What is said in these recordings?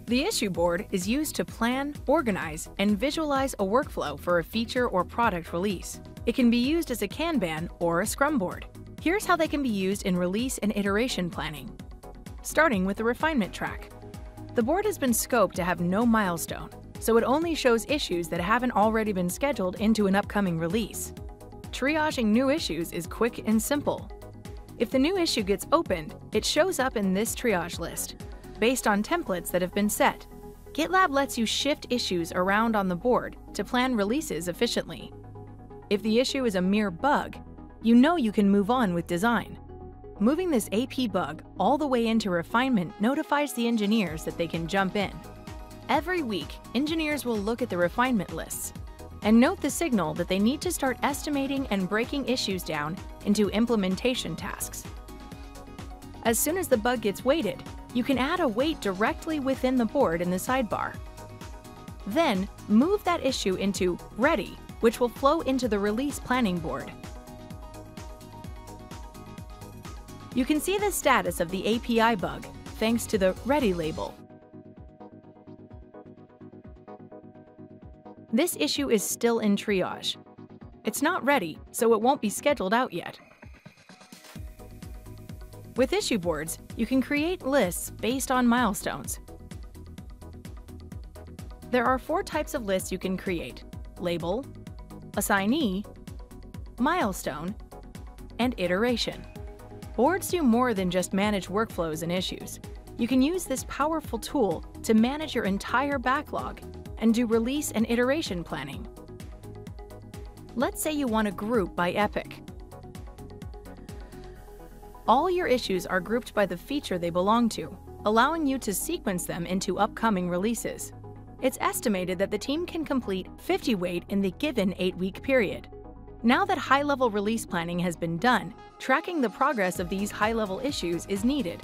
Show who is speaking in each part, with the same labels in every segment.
Speaker 1: The issue board is used to plan, organize, and visualize a workflow for a feature or product release. It can be used as a Kanban or a Scrum board. Here's how they can be used in release and iteration planning. Starting with the refinement track. The board has been scoped to have no milestone, so it only shows issues that haven't already been scheduled into an upcoming release. Triaging new issues is quick and simple. If the new issue gets opened, it shows up in this triage list, based on templates that have been set. GitLab lets you shift issues around on the board to plan releases efficiently. If the issue is a mere bug, you know you can move on with design. Moving this AP bug all the way into refinement notifies the engineers that they can jump in. Every week, engineers will look at the refinement lists and note the signal that they need to start estimating and breaking issues down into implementation tasks. As soon as the bug gets weighted, you can add a weight directly within the board in the sidebar. Then, move that issue into Ready, which will flow into the release planning board. You can see the status of the API bug thanks to the Ready label. This issue is still in triage. It's not ready, so it won't be scheduled out yet. With issue boards, you can create lists based on milestones. There are 4 types of lists you can create: label, assignee, milestone, and iteration. Boards do more than just manage workflows and issues. You can use this powerful tool to manage your entire backlog and do release and iteration planning. Let's say you want to group by epic. All your issues are grouped by the feature they belong to, allowing you to sequence them into upcoming releases. It's estimated that the team can complete 50 weight in the given 8-week period. Now that high-level release planning has been done, tracking the progress of these high-level issues is needed.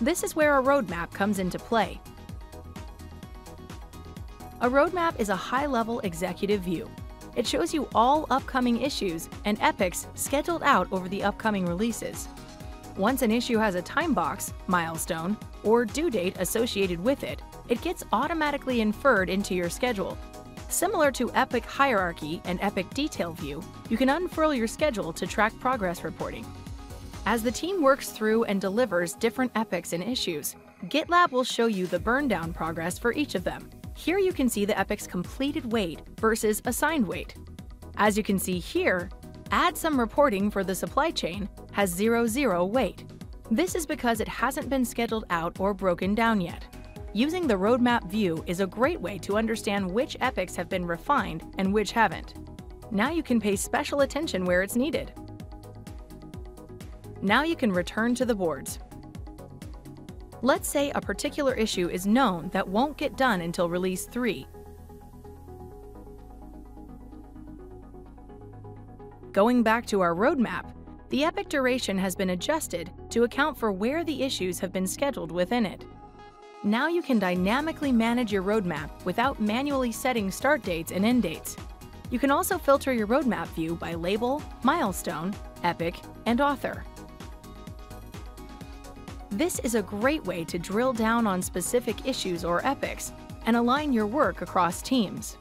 Speaker 1: This is where a roadmap comes into play. A roadmap is a high-level executive view. It shows you all upcoming issues and epics scheduled out over the upcoming releases. Once an issue has a time box, milestone, or due date associated with it, it gets automatically inferred into your schedule. Similar to Epic Hierarchy and Epic Detail View, you can unfurl your schedule to track progress reporting. As the team works through and delivers different epics and issues, GitLab will show you the burn-down progress for each of them. Here you can see the epic's completed weight versus assigned weight. As you can see here, Add Some Reporting for the supply chain has 0 weight. This is because it hasn't been scheduled out or broken down yet. Using the roadmap view is a great way to understand which epics have been refined and which haven't. Now you can pay special attention where it's needed. Now you can return to the boards. Let's say a particular issue is known that won't get done until release 3. Going back to our roadmap, the epic duration has been adjusted to account for where the issues have been scheduled within it. Now you can dynamically manage your roadmap without manually setting start dates and end dates. You can also filter your roadmap view by label, milestone, epic, and author. This is a great way to drill down on specific issues or epics and align your work across teams.